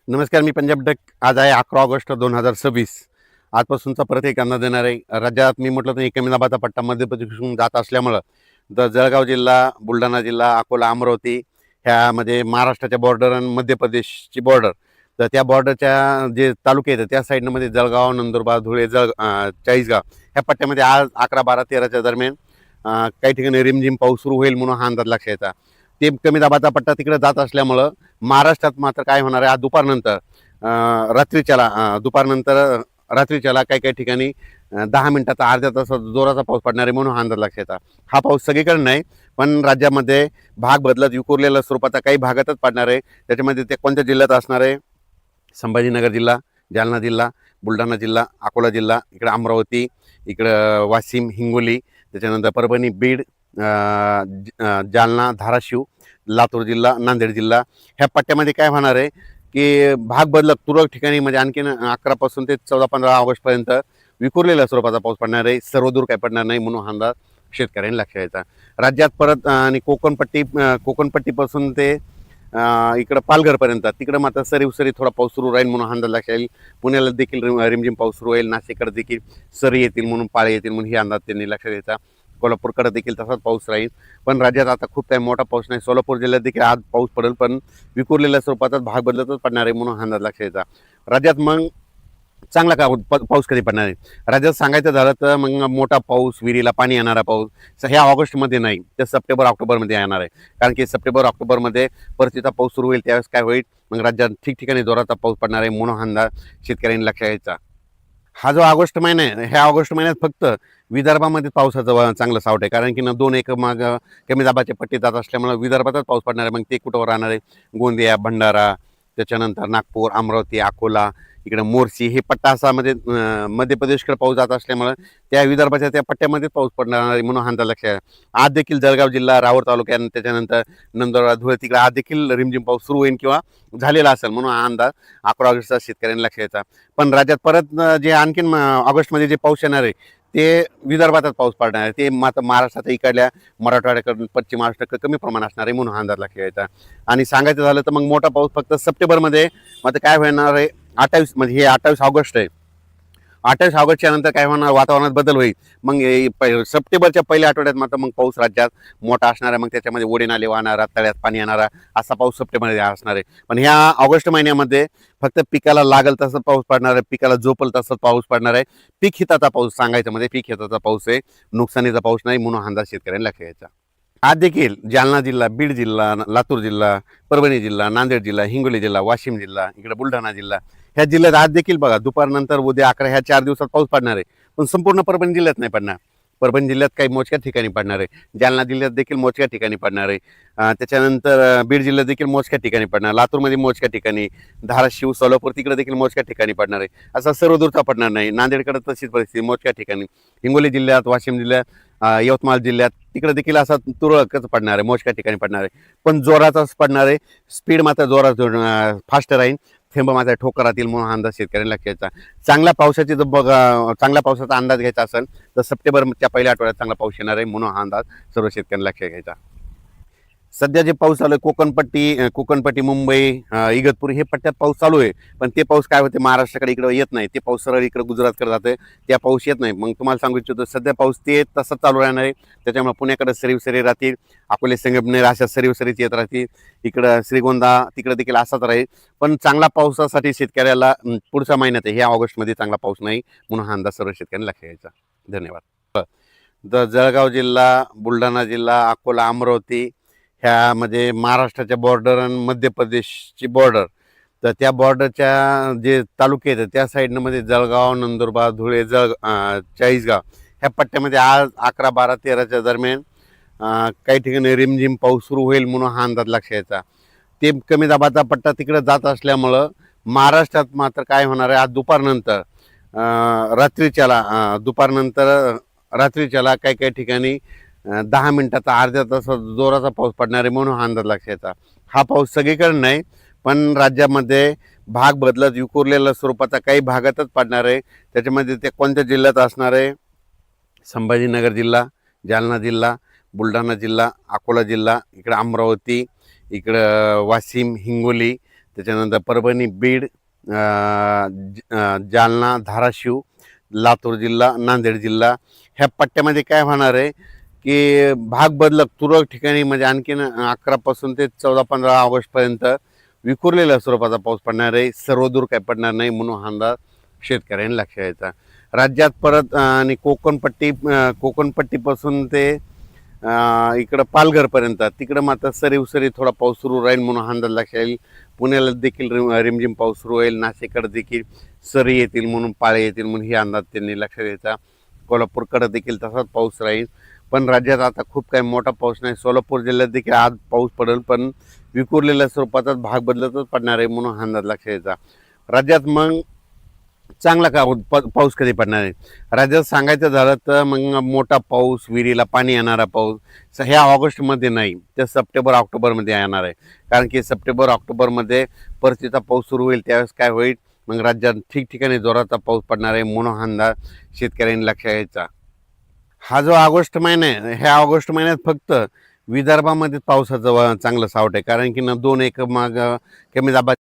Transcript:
नमस्कार, मी पंजाब डक. आज आहे 11 ऑगस्ट 2026. आजपासूनचा परत एक अंदाज देणार आहे. राज्यात मी म्हटलं तर कमी दाबाचा पट्टा मध्य प्रदेशकडून जात असल्यामुळं जळगाव जिल्हा, बुलढाणा जिल्हा, अकोला, अमरावती ह्यामध्ये महाराष्ट्राच्या बॉर्डर आणि मध्य प्रदेशची बॉर्डर. तर त्या बॉर्डरच्या जे तालुके आहेत त्या साईडमध्ये जळगाव, नंदुरबार, धुळे, चाळीसगाव ह्या पट्ट्यामध्ये आज 11, 12, 13च्या दरम्यान काही ठिकाणी रिमझिम पाऊस सुरू होईल म्हणून हा अंदाज लक्षात येतात. ते कमी दाबाचा पट्टा तिकडे जात असल्यामुळं महाराष्ट्रात मात्र काय होणार आहे, आज दुपारनंतर रात्रीच्याला काही काही ठिकाणी 10 मिनिटाचा अर्ध्या तासाचा जोराचा पाऊस पडणार आहे म्हणून हा अंदाज लक्षात येतात. हा पाऊस सगळीकडे नाही, पण राज्यामध्ये भाग बदलत विखुरलेल्या स्वरूपाचा काही भागातच पडणार आहे. त्याच्यामध्ये ते कोणत्या जिल्ह्यात असणार आहे? संभाजीनगर जिल्हा, जालना जिल्हा, बुलढाणा जिल्हा, अकोला जिल्हा, इकडं अमरावती, इकडं वाशिम, हिंगोली, त्याच्यानंतर परभणी, बीड, जालना, धाराशिव, लातूर जिल्हा, नांदेड जिल्हा ह्या पट्ट्यामध्ये काय होणार आहे की भाग बदलत तुरळक ठिकाणी म्हणजे आणखीन 11 पासून ते 14-15 ऑगस्टपर्यंत विखुरलेल्या स्वरूपाचा पाऊस पडणार आहे. सर्वदूर काय पडणार नाही म्हणून हा अंदाज शेतकऱ्यांनी लक्षात घ्यायचा. राज्यात परत आणि कोकणपट्टीपासून ते इकडं पालघरपर्यंत तिकडं मात्र सरी थोडा पाऊस सुरू राहील म्हणून अंदाज लक्षात येईल. पुण्याला देखील रिमझिम पाऊस सुरू होईल. नाशिककडे देखील सरी येतील म्हणून पाळे येतील म्हणून ही अंदाज त्यांनी लक्षात घ्यायचा. कोल्हापूरकडे देखील तसाच पाऊस राहील. पण राज्यात आता खूप काही मोठा पाऊस नाही. सोलापूर जिल्ह्यात देखील आज पाऊस पडेल, पण विखुरलेल्या स्वरूपातच भाग बदलतच पडणार आहे म्हणून अंदाज लक्षात घ्यायचा. राज्यात मग चांगला पाऊस कधी पडणार आहे? राज्यात सांगायचं झालं तर मग मोठा पाऊस, विहिरीला पाणी येणारा पाऊस ह्या ऑगस्टमध्ये नाही, तर सप्टेंबर ऑक्टोबरमध्ये येणार आहे. कारण की सप्टेंबर ऑक्टोबरमध्ये परतीचा पाऊस सुरू होईल. त्यावेळेस काय होईल, मग राज्यात ठिकठिकाणी जोराचा पाऊस पडणार आहे म्हणून अंदाज शेतकऱ्यांनी लक्षात घ्यायचा. हा जो ऑगस्ट महिना आहे, ह्या ऑगस्ट महिन्यात फक्त विदर्भामध्ये पावसाचं चांगलं सावट आहे. कारण की ना 2 एक माग कमी दाबाचे पट्टी जात असल्यामुळे विदर्भातच पाऊस पडणार आहे. मग ते कुठं राहणार आहे? गोंदिया, भंडारा, त्याच्यानंतर नागपूर, अमरावती, अकोला, इकडे मोर्शी हे पट्टा असा म्हणजे मध्य प्रदेशकडे पाऊस जात असल्यामुळे त्या विदर्भाच्या त्या पट्ट्यामध्येच पाऊस पडणार आहे म्हणून अंदाज लक्षात आहे. आज देखील जळगाव जिल्हा, राऊर तालुक्यात, त्याच्यानंतर नंदुरबार, धुळे तिकडे आज देखील रिमझिम पाऊस सुरू होईल किंवा झालेला असेल म्हणून हा अंदाज 11 ऑगस्टचा शेतकऱ्यांनी लक्षात घ्यायचा. पण राज्यात परत जे आणखीन ऑगस्टमध्ये जे पाऊस येणार आहे ते विदर्भातच पाऊस पडणार आहे. ते मात्र महाराष्ट्रात इकडल्या मराठवाड्याकडून पश्चिम महाराष्ट्राकडे कमी प्रमाण असणार आहे म्हणून हा अंदाज लक्षात घ्यायचा. आणि सांगायचं झालं तर मग मोठा पाऊस फक्त सप्टेंबरमध्ये मात्र काय होणार आहे, 28 म्हणजे हे 28 ऑगस्ट आहे. 28 ऑगस्टच्या नंतर काय होणार, वातावरणात बदल होईल. मग सप्टेंबरच्या पहिल्या आठवड्यात मात्र मग पाऊस राज्यात मोठा असणार आहे. मग त्याच्यामध्ये ओढे नाले वाहणारा, तळ्यात पाणी येणारा असा पाऊस सप्टेंबरमध्ये असणार आहे. पण ह्या ऑगस्ट महिन्यामध्ये फक्त पिकाला लागल तसं पाऊस पडणार आहे, पिकाला झोपल तसं पाऊस पडणार आहे. पीक हिताचा पाऊस सांगायचं मध्ये पीक हिताचा पाऊस आहे, नुकसानीचा पाऊस नाही म्हणून अंदाज शेतकऱ्यांनी लक्षात घ्यायचा. आज देखील जालना जिल्हा, बीड जिल्हा, लातूर जिल्हा, परभणी जिल्हा, नांदेड जिल्हा, हिंगोली जिल्हा, वाशिम जिल्हा, इकडे बुलढाणा जिल्हा ह्या जिल्ह्यात आज देखील बघा दुपारनंतर उद्या 11 ह्या 4 दिवसात पाऊस पडणार आहे. पण संपूर्ण परभणी जिल्ह्यात नाही पडणार. परभणी जिल्ह्यात काही मोजक्या ठिकाणी पडणार आहे. जालना जिल्ह्यात देखील मोजक्या ठिकाणी पडणार आहे. त्याच्यानंतर बीड जिल्ह्यात देखील मोजक्या ठिकाणी पडणार, लातूरमध्ये मोजक्या ठिकाणी, धाराशिव, सोलापूर तिकडे देखील मोजक्या ठिकाणी पडणार आहे. असा सर्वदूरचा पडणार नाही. नांदेडकडे तशीच परिस्थिती मोजक्या ठिकाणी, हिंगोली जिल्ह्यात, वाशिम जिल्ह्यात, यवतमाळ जिल्ह्यात तिकडे देखील असा तुरळकच पडणार आहे, मोजक्या ठिकाणी पडणार आहे. पण जोराचाच पडणार आहे. स्पीड मात्र जोरात फास्ट राहील. थेंब मात्र ठोकर राहतील म्हणून अंदाज शेतकऱ्यांना लक्षात घ्यायचा. चांगल्या पावसाचा अंदाज घ्यायचा असेल तर सप्टेंबरच्या पहिल्या आठवड्यात चांगला पाऊस येणार आहे म्हणून हा अंदाज सर्व शेतकऱ्यांना लक्षात घ्यायचा. सध्या जे पाऊस चालू आहे कोकणपट्टी, मुंबई, इगतपुरी हे पट्ट्यात पाऊस चालू आहे. पण ते पाऊस काय होते, महाराष्ट्राकडे इकडे येत नाही. ते पाऊस सरळ इकडे गुजरातकडे जाते, त्या पाऊस येत नाही. मग तुम्हाला सांगू इच्छितो सध्या पाऊस ते तसंच चालू राहणार आहे. त्याच्यामुळे पुण्याकडे सरी राहतील, अकोले, संगमनेर अशा सरीत येत राहतील, इकडं श्रीगोंदा तिकडे देखील असाच राहील. पण चांगला पावसासाठी शेतकऱ्याला पुढच्या महिन्यात ह्या ऑगस्टमध्ये चांगला पाऊस नाही म्हणून हा अंदाज सर्व शेतकऱ्यांना लक्षात घ्यायचा. धन्यवाद. जळगाव जिल्हा, बुलढाणा जिल्हा, अकोला, अमरावती ह्यामध्ये महाराष्ट्राच्या बॉर्डर आणि मध्य प्रदेशची बॉर्डर. तर त्या बॉर्डरच्या जे तालुके आहेत त्या साईडनं मध्ये जळगाव, नंदुरबार, धुळे, चाळीसगाव ह्या पट्ट्यामध्ये आज 11, 12, 13च्या दरम्यान काही ठिकाणी रिमझिम पाऊस सुरू होईल म्हणून हा अंदाज लक्षात घ्यायचा. ते कमी दाबाचा पट्टा तिकडे जात असल्यामुळं महाराष्ट्रात मात्र काय होणार आहे, आज रात्रीच्याला काही काही ठिकाणी 10 मिनिटाचा अर्ध्या तासाचा जोराचा पाऊस पडणार आहे म्हणून हा अंदाज लक्षात येतात. हा पाऊस सगळीकडे नाही, पण राज्यामध्ये भाग बदलत विखुरलेल्या स्वरूपाचा काही भागातच पडणार आहे. त्याच्यामध्ये ते कोणत्या जिल्ह्यात असणार आहे? संभाजीनगर जिल्हा, जालना जिल्हा, बुलढाणा जिल्हा, अकोला जिल्हा, इकडं अमरावती, इकडं वाशिम, हिंगोली, त्याच्यानंतर परभणी, बीड, जालना, धाराशिव, लातूर जिल्हा, नांदेड जिल्हा ह्या पट्ट्यामध्ये काय होणार आहे की भाग बदलक तुरळक ठिकाणी म्हणजे आणखीन 11 पासून ते 14-15 ऑगस्टपर्यंत विखुरलेल्या स्वरूपाचा पाऊस पडणार आहे. सर्वदूर काय पडणार नाही म्हणून हा अंदाज शेतकऱ्यांनी लक्षात घ्यायचा. राज्यात परत आणि कोकणपट्टीपासून ते इकडं पालघरपर्यंत तिकडं मात्र सरी थोडा पाऊस सुरू राहील म्हणून हा अंदाज लक्षात येईल. पुण्याला देखील रिमझिम पाऊस सुरू होईल. नाशिककडे देखील सरी येतील म्हणून पाळे येतील म्हणून ही अंदाज त्यांनी लक्षात घ्यायचा. कोल्हापूरकडे देखील तसाच पाऊस राहील. पण राज्यात आता खूप काही मोठा पाऊस नाही. सोलापूर जिल्ह्यात देखील आज पाऊस पडेल पण विखुरलेल्या स्वरूपाचाच भाग बदलतच पडणार आहे म्हणून हा अंदाज लक्षात घ्यायचा. राज्यात मग चांगला पाऊस कधी पडणार आहे राज्यात सांगायचं झालं तर मग मोठा पाऊस, विहिरीला पाणी येणारा पाऊस ह्या ऑगस्टमध्ये नाही तर सप्टेंबर ऑक्टोबरमध्ये येणार आहे. कारण की सप्टेंबर ऑक्टोबरमध्ये परतीचा पाऊस सुरू होईल. त्यावेळेस काय होईल मग राज्यात ठिकठिकाणी जोराचा पाऊस पडणार आहे म्हणून हा अंदाज शेतकऱ्यांनी लक्षात घ्यायचा. हा जो ऑगस्ट महिना आहे ह्या ऑगस्ट महिन्यात फक्त विदर्भामध्ये पावसाचं चांगलं सावट आहे. कारण की 2 एक माग कमी दाबाची